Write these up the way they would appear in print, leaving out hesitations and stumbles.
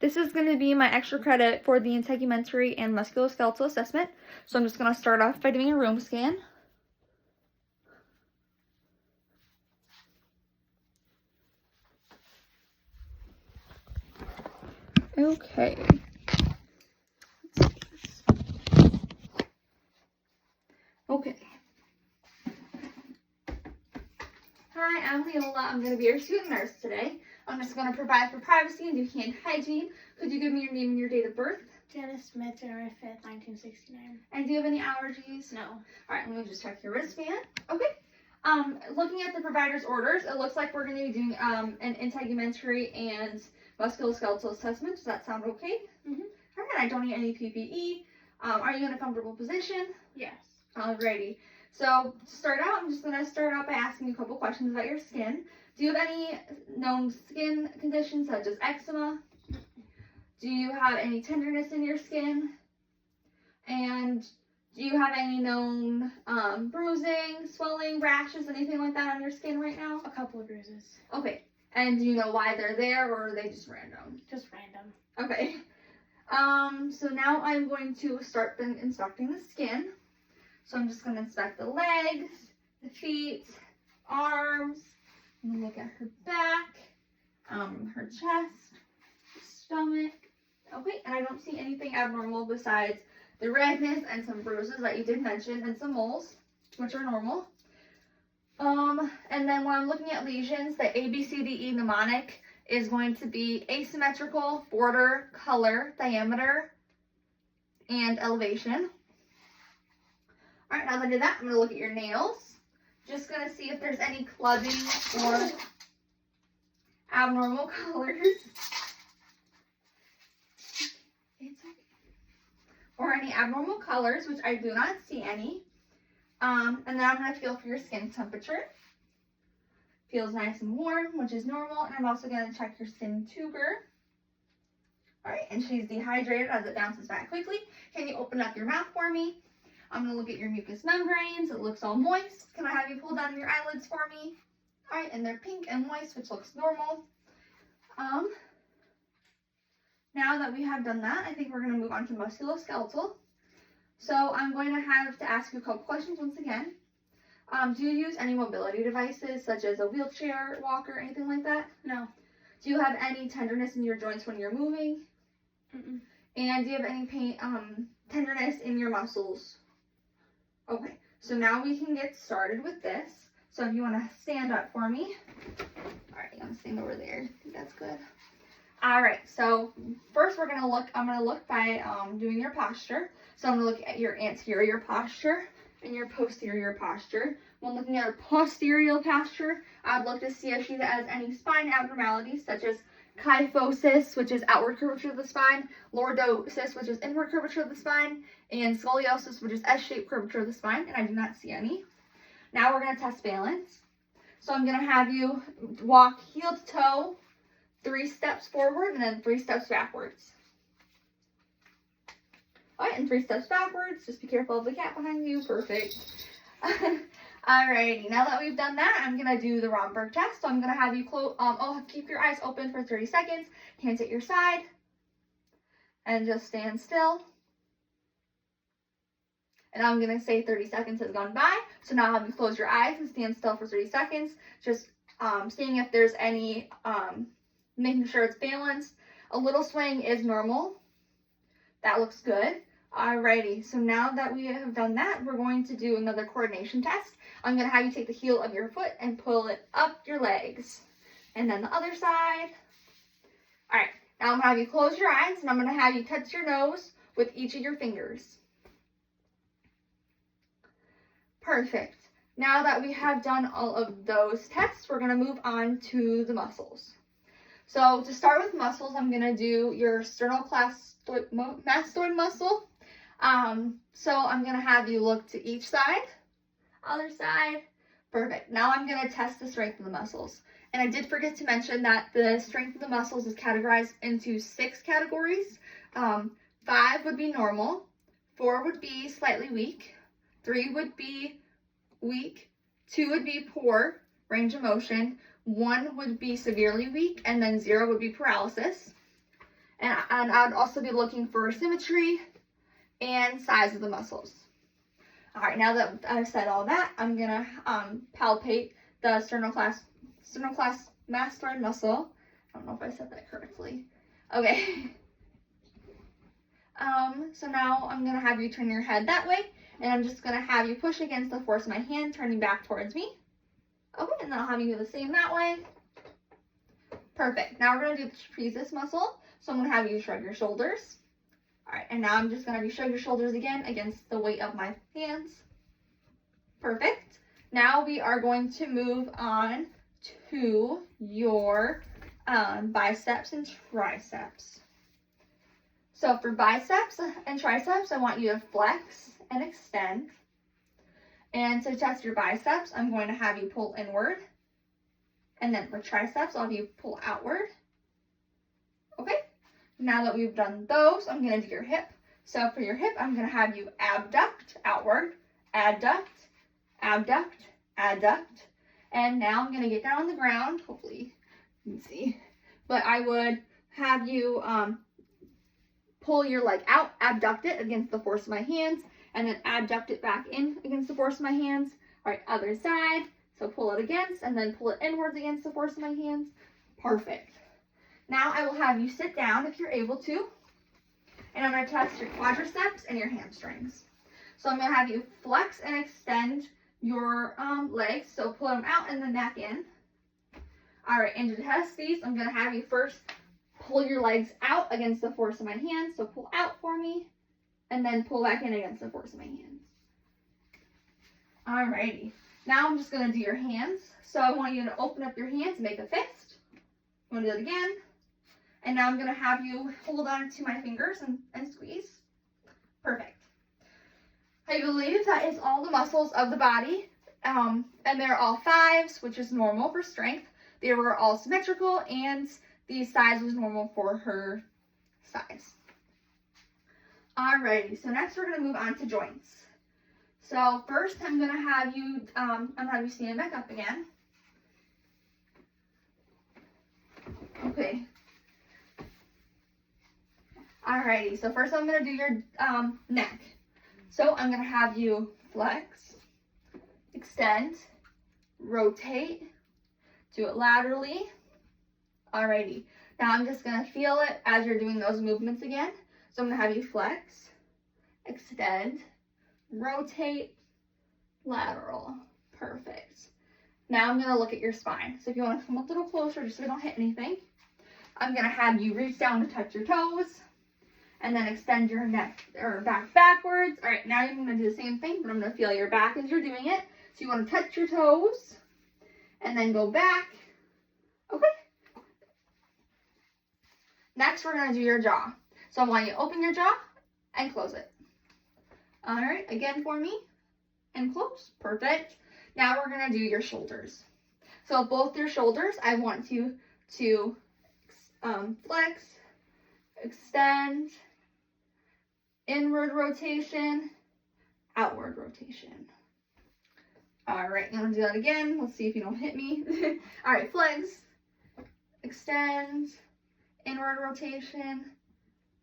This is going to be my extra credit for the Integumentary and Musculoskeletal assessment. So I'm just going to start off by doing a room scan. Okay. Okay. Hi, I'm Leola. I'm going to be your student nurse today. I'm just going to provide for privacy and do hand hygiene. Could you give me your name and your date of birth? Janice Smith, January 5th, 1969. And do you have any allergies? No. All right, let me just check your wristband. Okay. Looking at the provider's orders, it looks like we're going to be doing an integumentary and musculoskeletal assessment. Does that sound okay? Mm-hmm. All right, I don't need any PPE. Are you in a comfortable position? Yes. Alrighty. So to start out, I'm just going to start out by asking you a couple questions about your skin. Do you have any known skin conditions such as eczema? Do you have any tenderness in your skin? And do you have any known bruising, swelling, rashes, anything like that on your skin right now? A couple of bruises. Okay. And do you know why they're there, or are they just random? Just random. Okay. So now I'm going to start inspecting the skin. So I'm just going to inspect the legs, the feet, arms. I'm going to look at her back, her chest, stomach. Okay, and I don't see anything abnormal besides the redness and some bruises that you did mention and some moles, which are normal. And then when I'm looking at lesions, the ABCDE mnemonic is going to be asymmetrical, border, color, diameter, and elevation. All right, now that I did that, I'm going to look at your nails. Just going to see if there's any clubbing or abnormal colors. It's okay. Or any abnormal colors, which I do not see any. And then I'm going to feel for your skin temperature. Feels nice and warm, which is normal. And I'm also going to check your skin tuber. All right, and she's dehydrated as it bounces back quickly. Can you open up your mouth for me? I'm going to look at your mucous membranes. It looks all moist. Can I have you pull down your eyelids for me? All right, and they're pink and moist, which looks normal. Now that we have done that, I think we're going to move on to musculoskeletal. So I'm going to have to ask you a couple questions once again. Do you use any mobility devices, such as a wheelchair, walker, anything like that? No. Do you have any tenderness in your joints when you're moving? Mm-mm. And do you have any pain, tenderness in your muscles? Okay, so now we can get started with this. So if you want to stand up for me. All right, I'm going to stand over there. I think that's good. All right, so first I'm going to look by doing your posture. So I'm going to look at your anterior posture and your posterior posture. When looking at her posterior posture, I'd look to see if she has any spine abnormalities, such as kyphosis, which is outward curvature of the spine, lordosis, which is inward curvature of the spine, and scoliosis, which is S-shaped curvature of the spine, and I do not see any. Now we're going to test balance. So I'm going to have you walk heel to toe, 3 steps forward, and then 3 steps backwards. All right, and 3 steps backwards. Just be careful of the cat behind you. Perfect. Alrighty, now that we've done that, I'm going to do the Romberg test. So I'm going to have you keep your eyes open for 30 seconds, hands at your side, and just stand still. And I'm going to say 30 seconds has gone by. So now I'll have you close your eyes and stand still for 30 seconds, just seeing if there's any, making sure it's balanced. A little swing is normal. That looks good. Alrighty, so now that we have done that, we're going to do another coordination test. I'm going to have you take the heel of your foot and pull it up your legs. And then the other side. Alright, now I'm going to have you close your eyes, and I'm going to have you touch your nose with each of your fingers. Perfect. Now that we have done all of those tests, we're going to move on to the muscles. So to start with muscles, I'm going to do your sternocleidomastoid muscle. So I'm going to have you look to each side, other side. Perfect. Now I'm going to test the strength of the muscles. And I did forget to mention that the strength of the muscles is categorized into 6 categories. 5 would be normal, 4 would be slightly weak, 3 would be weak, 2 would be poor range of motion, 1 would be severely weak, and then 0 would be paralysis. And I'd also be looking for symmetry and size of the muscles. All right, now that I've said all that, I'm gonna palpate the sternocleidomastoid muscle. I don't know if I said that correctly. Okay. So now I'm gonna have you turn your head that way, and I'm just gonna have you push against the force of my hand, turning back towards me. Okay, and then I'll have you do the same that way. Perfect. Now we're gonna do the trapezius muscle. So I'm gonna have you shrug your shoulders. All right, and now I'm just gonna have you shrug your shoulders again against the weight of my hands. Perfect. Now we are going to move on to your biceps and triceps. So for biceps and triceps, I want you to flex and extend. And to test your biceps, I'm going to have you pull inward. And then for triceps, I'll have you pull outward. Okay, now that we've done those, I'm going to do your hip. So for your hip, I'm going to have you abduct outward, adduct, abduct, adduct. And now I'm going to get down on the ground. Hopefully you can see. But I would have you pull your leg out, abduct it against the force of my hands, and then adduct it back in against the force of my hands. All right, other side. So pull it against, and then pull it inwards against the force of my hands. Perfect. Now I will have you sit down if you're able to, and I'm going to test your quadriceps and your hamstrings. So I'm going to have you flex and extend your legs. So pull them out and then back in. All right, and to test these, I'm going to have you first pull your legs out against the force of my hands. So pull out for me, and then pull back in against the force of my hands. All righty. Now I'm just going to do your hands. So I want you to open up your hands, make a fist. I'm going to do it again. And now I'm going to have you hold on to my fingers and squeeze. Perfect. I believe that is all the muscles of the body. And they're all fives, which is normal for strength. They were all symmetrical, and the size was normal for her size. Alrighty, so next we're going to move on to joints. So first I'm going to have you stand back up again. Okay. Alrighty, so first I'm going to do your neck. So I'm going to have you flex, extend, rotate, do it laterally. Alrighty, now I'm just going to feel it as you're doing those movements again. So I'm going to have you flex, extend, rotate, lateral. Perfect. Now I'm going to look at your spine. So if you want to come a little closer, just so you don't hit anything, I'm going to have you reach down to touch your toes, and then extend your neck or back backwards. All right, now you're going to do the same thing, but I'm going to feel your back as you're doing it. So you want to touch your toes, and then go back. Okay. Next, we're going to do your jaw. So I want you to open your jaw and close it. All right, again for me, and close. Perfect. Now we're going to do your shoulders. So both your shoulders, I want you to flex, extend, inward rotation, outward rotation. All right, I'm going to do that again. Let's see if you don't hit me. All right, flex, extend, inward rotation,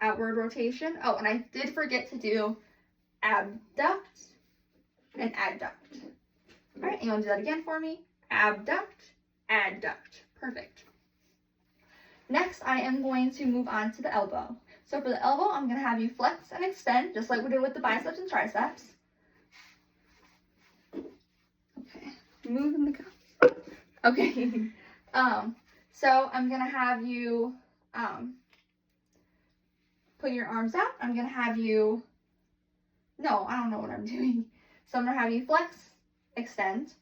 outward rotation. Oh, and I did forget to do abduct and adduct. All right, you want to do that again for me? Abduct, adduct. Perfect. Next, I am going to move on to the elbow. So for the elbow, I'm going to have you flex and extend, just like we did with the biceps and triceps. Okay, moving the cup. Okay. So I'm going to have you put your arms out. I'm going to have you, no, I don't know what I'm doing. So I'm going to have you flex, extend,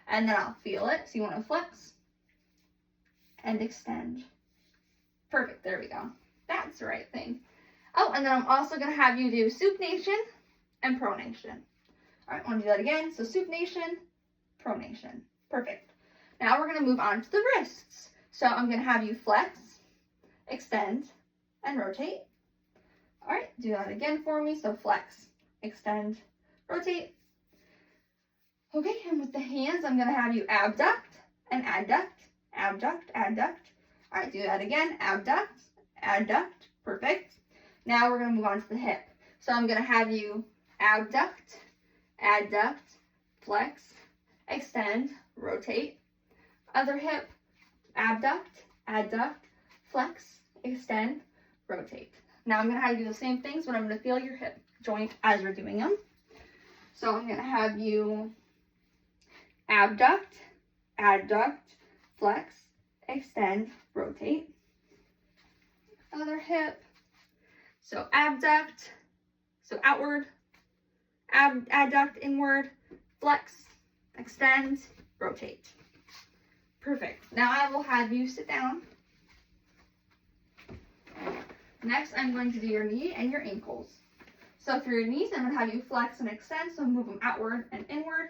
and then I'll feel it. So you want to flex and extend. Perfect, there we go. That's the right thing. Oh, and then I'm also going to have you do supination and pronation. All right, I want to do that again. So supination, pronation. Perfect. Now we're going to move on to the wrists. So I'm going to have you flex, extend, and rotate. All right, do that again for me. So flex, extend, rotate. Okay, and with the hands, I'm going to have you abduct and adduct, abduct, adduct. All right, do that again. Abduct, adduct, Perfect. Now we're going to move on to the hip. So I'm going to have you abduct, adduct, flex, extend, rotate. Other hip, abduct, adduct, flex, extend, rotate. Now I'm going to have you do the same things, but I'm going to feel your hip joint as you're doing them. So I'm going to have you abduct, adduct, flex, extend, rotate. Other hip. So abduct, so outward, adduct, inward, flex, extend, rotate. Perfect. Now I will have you sit down. Next, I'm going to do your knee and your ankles. So for your knees, I'm going to have you flex and extend, so move them outward and inward.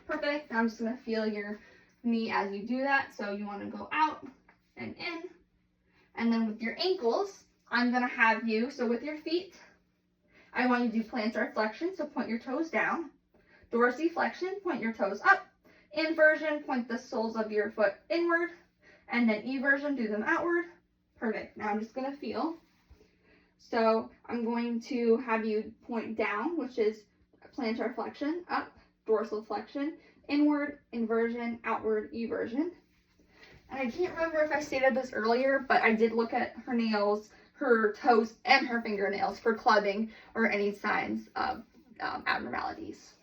Perfect. Now I'm just going to feel your knee as you do that. So you want to go out and in. And then with your ankles, I'm going to have you, so with your feet, I want you to do plantar flexion, so point your toes down. Dorsiflexion, point your toes up. Inversion, point the soles of your foot inward. And then eversion, do them outward. Perfect. Now I'm just going to feel. So I'm going to have you point down, which is plantar flexion, up, dorsal flexion, inward, inversion, outward, eversion. And I can't remember if I stated this earlier, but I did look at her nails, her toes, and her fingernails for clubbing or any signs of abnormalities.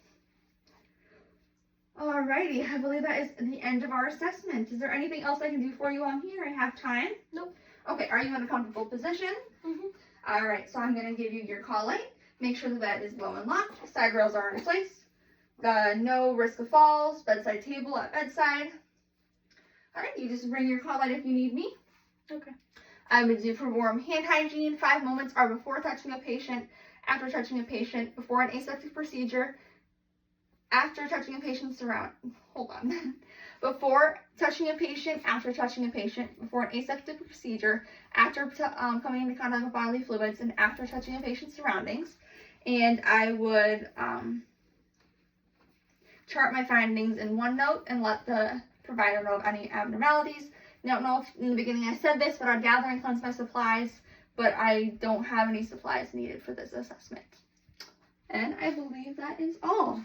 Alrighty, I believe that is the end of our assessment. Is there anything else I can do for you on here? I have time? Nope. Okay, are you in a comfortable position? Mm-hmm. Alright, so I'm going to give you your call light. Make sure the bed is low and locked. Side rails are in place. No risk of falls. Bedside table at bedside. Alright, you just bring your call light if you need me. Okay. I'm going to perform hand hygiene. 5 moments are before touching a patient, after touching a patient, before an aseptic procedure, after touching a patient's before touching a patient, after touching a patient, before an aseptic procedure, after coming into contact with bodily fluids, and after touching a patient's surroundings. And I would chart my findings in OneNote and let the provider know of any abnormalities. I don't know if in the beginning I said this, but I'd gather and cleanse my supplies, but I don't have any supplies needed for this assessment. And I believe that is all.